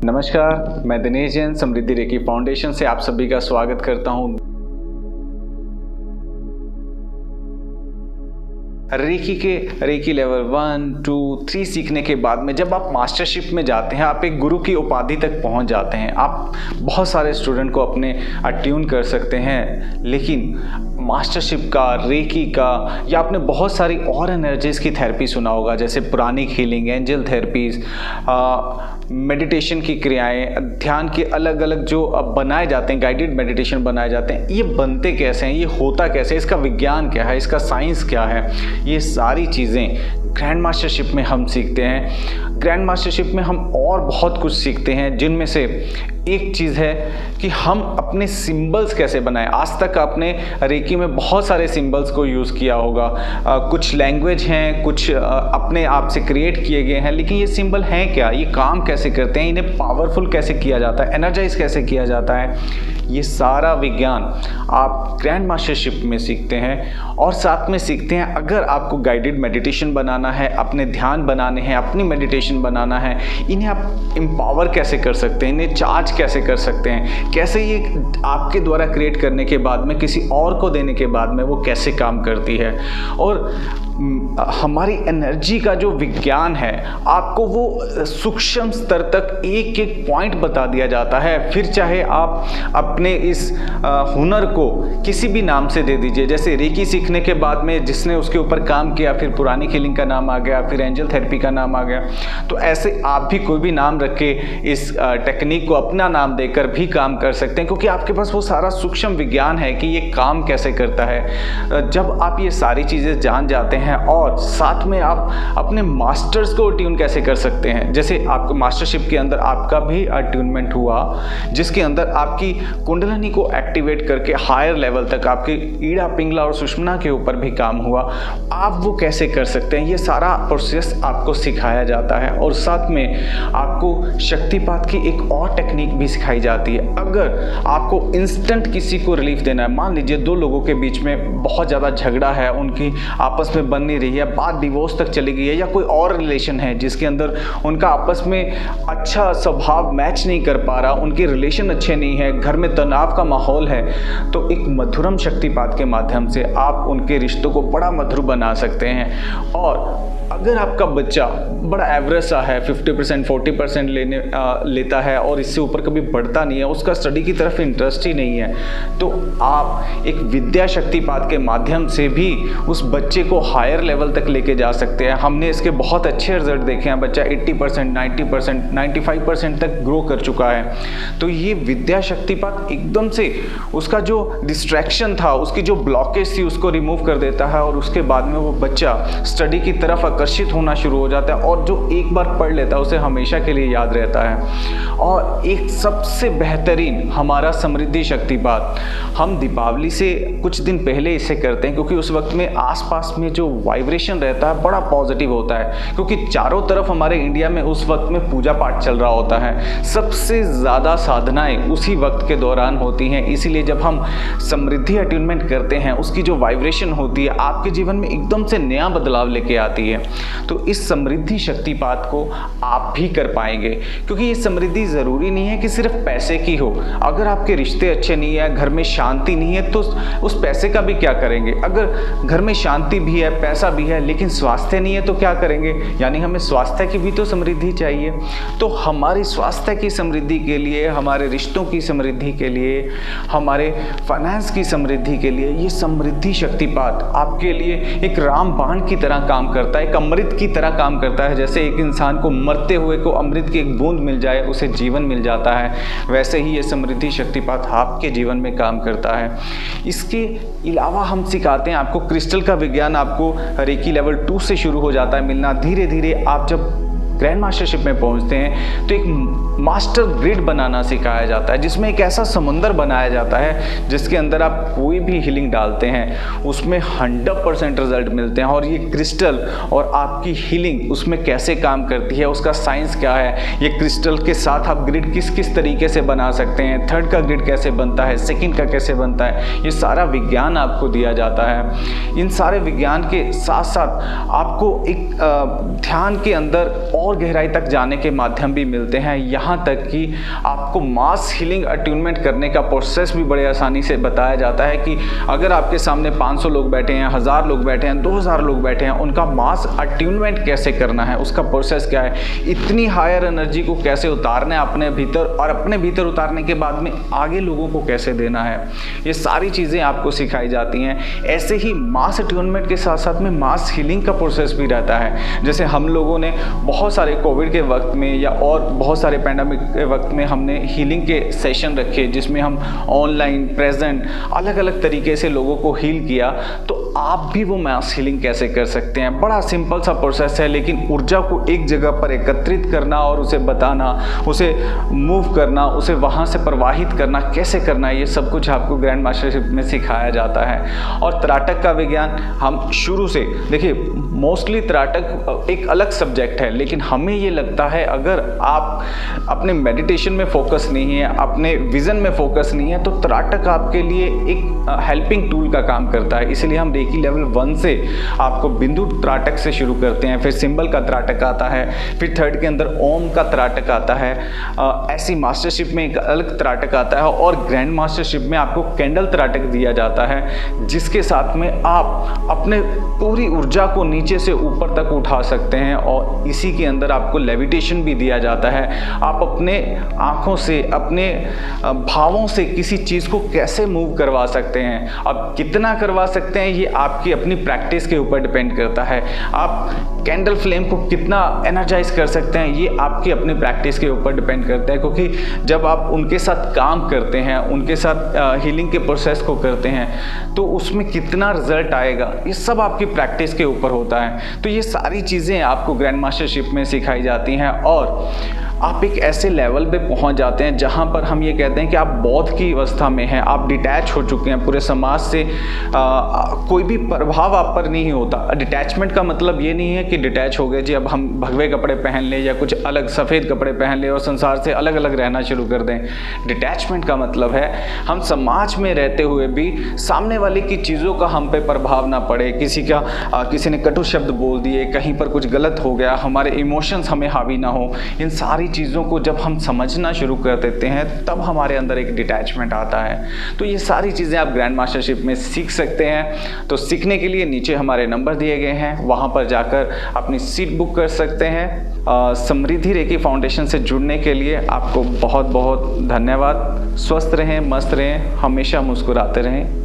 नमस्कार, मैं दिनेश जैन समृद्धि recce foundation से आप सभी का स्वागत करता हूं। रेकी लेवल 1, 2, 3 सीखने के बाद में जब आप मास्टरशिप में जाते हैं, आप एक गुरु की उपाधि तक पहुंच जाते हैं। आप बहुत सारे स्टूडेंट को अपने अट्यून कर सकते हैं, लेकिन मास्टरशिप का, रेकी का, या आपने बहुत सारी और एनर्जीज़ की थेरेपी सुना होगा, जैसे पुरानी हीलिंग, एंजल थेरेपीज़, मेडिटेशन की क्रियाएं, ध्यान के अलग अलग जो अब बनाए जाते हैं, गाइडेड मेडिटेशन बनाए जाते हैं। ये बनते कैसे हैं, ये होता कैसे है, इसका विज्ञान क्या है, इसका साइंस क्या है, ये सारी चीज़ें ग्रैंड मास्टरशिप में हम सीखते हैं। ग्रैंड मास्टरशिप में हम और बहुत कुछ सीखते हैं, जिनमें से एक चीज़ है कि हम अपने सिंबल्स कैसे बनाएं। आज तक आपने रेकी में बहुत सारे सिंबल्स को यूज़ किया होगा, कुछ लैंग्वेज हैं, कुछ अपने आप से क्रिएट किए गए हैं, लेकिन ये सिंबल हैं क्या, ये काम कैसे करते हैं, इन्हें पावरफुल कैसे किया जाता है, एनर्जाइज कैसे किया जाता है, ये सारा विज्ञान आप ग्रैंड मास्टरशिप में सीखते हैं। और साथ में सीखते हैं, अगर आपको गाइडेड मेडिटेशन बनाना है, अपने ध्यान बनाने हैं, अपनी मेडिटेशन बनाना है, इन्हें आप एम्पावर कैसे कर सकते हैं, इन्हें चार्ज कैसे कर सकते हैं, कैसे ये आपके द्वारा क्रिएट करने के बाद में किसी और को देने के बाद में वो कैसे काम करती है। और हमारी एनर्जी का जो विज्ञान है, आपको वो सूक्ष्म स्तर तक एक एक पॉइंट बता दिया जाता है। फिर चाहे आप अपने इस हुनर को किसी भी नाम से दे दीजिए, जैसे रेकी सीखने के बाद में जिसने उसके ऊपर काम किया, फिर पुरानी हीलिंग का नाम आ गया, फिर एंजल थेरेपी का नाम आ गया, तो ऐसे आप भी कोई भी नाम रख के इस टेक्निक को अपना नाम देकर भी काम कर सकते हैं, क्योंकि आपके पास वो सारा सूक्ष्म विज्ञान है कि ये काम कैसे करता है। जब आप ये सारी चीज़ें जान जाते हैं और साथ में आप अपने मास्टर्स को ट्यून कैसे कर सकते हैं, जैसे आपको मास्टरशिप के अंदर आपका भी अट्यूनमेंट हुआ, जिसके अंदर आपकी कुंडलिनी को एक्टिवेट करके हायर लेवल तक आपके ईड़ा, पिंगला और सुषुम्ना के ऊपर भी काम हुआ, आप वो कैसे कर सकते हैं, ये सारा प्रोसेस आपको सिखाया जाता है। और साथ में आपको शक्तिपात की एक और टेक्निक भी सिखाई जाती है। अगर आपको इंस्टेंट किसी को रिलीफ देना है, मान लीजिए दो लोगों के बीच में बहुत ज़्यादा झगड़ा है, उनकी आपस में बन नहीं रही है, बात डिवोर्स तक चली गई है, या कोई और रिलेशन है जिसके अंदर उनका आपस में अच्छा स्वभाव मैच नहीं कर पा रहा, उनके रिलेशन अच्छे नहीं है, घर में तनाव का माहौल है, तो एक मधुरम शक्तिपात के माध्यम से आप उनके रिश्तों को बड़ा मधुर बना सकते हैं। और अगर आपका बच्चा बड़ा एवरेज सा है, 50% 40% लेता है और इससे ऊपर कभी बढ़ता नहीं है, उसका स्टडी की तरफ इंटरेस्ट ही नहीं है, तो आप एक विद्या शक्तिपात के माध्यम से भी उस बच्चे को हायर लेवल तक लेके जा सकते हैं। हमने इसके बहुत अच्छे रिजल्ट देखे हैं, बच्चा 80%, 90%, 95% तक ग्रो कर चुका है। तो ये विद्या शक्तिपात एकदम से उसका जो डिस्ट्रैक्शन था, उसकी जो ब्लॉकेज थी, उसको रिमूव कर देता है, और उसके बाद में वो बच्चा स्टडी की तरफ आकर्षित होना शुरू हो जाता है, और जो एक बार पढ़ लेता है उसे हमेशा के लिए याद रहता है। और एक सबसे बेहतरीन हमारा समृद्धि शक्तिपात, हम दीपावली से कुछ दिन पहले इसे करते हैं, क्योंकि उस वक्त में आसपास में जो वाइब्रेशन रहता है बड़ा पॉजिटिव होता है, क्योंकि चारों तरफ हमारे इंडिया में उस वक्त में पूजा पाठ चल रहा होता है, सबसे ज़्यादा साधनाएं उसी वक्त के दौरान होती हैं। इसीलिए जब हम समृद्धि अट्यूनमेंट करते हैं, उसकी जो वाइब्रेशन होती है आपके जीवन में एकदम से नया बदलाव लेके आती है। तो इस समृद्धि शक्तिपात को आप भी कर पाएंगे, क्योंकि ये समृद्धि ज़रूरी नहीं है कि सिर्फ पैसे की हो। अगर आपके रिश्ते अच्छे नहीं है, घर में शांति नहीं है, तो उस पैसे का भी क्या करेंगे। अगर घर में शांति भी है, पैसा भी है, लेकिन स्वास्थ्य नहीं है, तो क्या करेंगे। यानी हमें स्वास्थ्य की भी तो समृद्धि चाहिए। तो हमारी स्वास्थ्य की समृद्धि के लिए, हमारे रिश्तों की समृद्धि के लिए, हमारे फाइनेंस की समृद्धि के लिए, ये समृद्धि शक्तिपात आपके लिए एक रामबाण की तरह काम करता है, एक अमृत की तरह काम करता है। जैसे एक इंसान को मरते हुए को अमृत की एक बूंद मिल जाए, उसे जीवन मिल जाता है, वैसे ही ये समृद्धि शक्तिपात आपके जीवन में काम करता है। इसके अलावा हम सिखाते हैं आपको क्रिस्टल का विज्ञान, आपको रेकी लेवल 2 से शुरू हो जाता है मिलना। धीरे धीरे आप जब ग्रैंड मास्टरशिप में पहुंचते हैं तो एक मास्टर ग्रिड बनाना सिखाया जाता है, जिसमें एक ऐसा समुंदर बनाया जाता है जिसके अंदर आप कोई भी हीलिंग डालते हैं उसमें 100% रिजल्ट मिलते हैं। और ये क्रिस्टल और आपकी हीलिंग उसमें कैसे काम करती है, उसका साइंस क्या है, ये क्रिस्टल के साथ आप ग्रिड किस किस तरीके से बना सकते हैं, थर्ड का ग्रिड कैसे बनता है, सेकंड का कैसे बनता है, ये सारा विज्ञान आपको दिया जाता है। इन सारे विज्ञान के साथ साथ आपको एक ध्यान के अंदर और गहराई तक जाने के माध्यम भी मिलते हैं। यहाँ तक कि आपको मास हीलिंग अट्यूनमेंट करने का प्रोसेस भी बड़े आसानी से बताया जाता है कि अगर आपके सामने 500 लोग बैठे हैं, 1000 लोग बैठे हैं, 2000 लोग बैठे हैं, उनका मास अट्यूनमेंट कैसे करना है, उसका प्रोसेस क्या है, इतनी हायर एनर्जी को कैसे उतारना है अपने भीतर, और अपने भीतर उतारने के बाद में आगे लोगों को कैसे देना है, ये सारी चीज़ें आपको सिखाई जाती हैं। ऐसे ही मास अट्यूनमेंट के साथ साथ में मास हीलिंग का प्रोसेस भी रहता है। जैसे हम लोगों ने बहुत सारे कोविड के वक्त में या और बहुत सारे पैंडेमिक के वक्त में हमने हीलिंग के सेशन रखे, जिसमें हम ऑनलाइन प्रेजेंट अलग अलग तरीके से लोगों को हील किया। तो आप भी वो मास हीलिंग कैसे कर सकते हैं, बड़ा सिंपल सा प्रोसेस है, लेकिन ऊर्जा को एक जगह पर एकत्रित करना और उसे बताना, उसे मूव करना, उसे वहाँ से प्रवाहित करना कैसे करना है, ये सब कुछ आपको ग्रैंड मास्टरशिप में सिखाया जाता है। और त्राटक का विज्ञान हम शुरू से देखिए, मोस्टली त्राटक एक अलग सब्जेक्ट है, लेकिन हमें ये लगता है अगर आप अपने मेडिटेशन में फोकस नहीं है, अपने विज़न में फोकस नहीं है, तो त्राटक आपके लिए एक हेल्पिंग टूल का काम करता है। इसलिए हम रेकी लेवल 1 से आपको बिंदु त्राटक से शुरू करते हैं, फिर सिंबल का त्राटक आता है, फिर थर्ड के अंदर ओम का त्राटक आता है, ऐसी मास्टरशिप में एक अलग त्राटक आता है, और ग्रैंड मास्टरशिप में आपको कैंडल त्राटक दिया जाता है, जिसके साथ में आप अपने पूरी ऊर्जा को नीचे से ऊपर तक उठा सकते हैं। और इसी के अंदर आपको लेविटेशन भी दिया जाता है। आप अपने आँखों से, अपने भावों से किसी चीज़ को कैसे मूव करवा सकते हैं, अब कितना करवा सकते हैं, ये आपकी अपनी प्रैक्टिस के ऊपर डिपेंड करता है। आप कैंडल फ्लेम को कितना एनर्जाइज कर सकते हैं, ये आपकी अपनी प्रैक्टिस के ऊपर डिपेंड करता है, क्योंकि जब आप उनके साथ काम करते हैं, उनके साथ हीलिंग के प्रोसेस को करते हैं, तो उसमें कितना रिजल्ट आएगा, ये सब आपकी प्रैक्टिस के ऊपर होता है। तो ये सारी चीज़ें आपको ग्रैंड मास्टरशिप में सिखाई जाती हैं, और आप एक ऐसे लेवल पे पहुंच जाते हैं जहां पर हम ये कहते हैं कि आप बौद्ध की अवस्था में हैं, आप डिटैच हो चुके हैं पूरे समाज से, कोई भी प्रभाव आप पर नहीं होता। डिटैचमेंट का मतलब ये नहीं है कि डिटैच हो गए जी, अब हम भगवे कपड़े पहन लें या कुछ अलग सफ़ेद कपड़े पहन लें और संसार से अलग अलग रहना शुरू कर दें। डिटैचमेंट का मतलब है हम समाज में रहते हुए भी सामने वाले की चीज़ों का हम पे प्रभाव ना पड़े, किसी ने कटु शब्द बोल दिए, कहीं पर कुछ गलत हो गया, हमारे इमोशंस हमें हावी ना हो। इन सारी चीज़ों को जब हम समझना शुरू कर देते हैं, तब हमारे अंदर एक डिटैचमेंट आता है। तो ये सारी चीज़ें आप ग्रैंड मास्टरशिप में सीख सकते हैं। तो सीखने के लिए नीचे हमारे नंबर दिए गए हैं, वहाँ पर जाकर अपनी सीट बुक कर सकते हैं। समृद्धि रेकी फाउंडेशन से जुड़ने के लिए आपको बहुत बहुत धन्यवाद। स्वस्थ रहें, मस्त रहें, हमेशा मुस्कुराते रहें।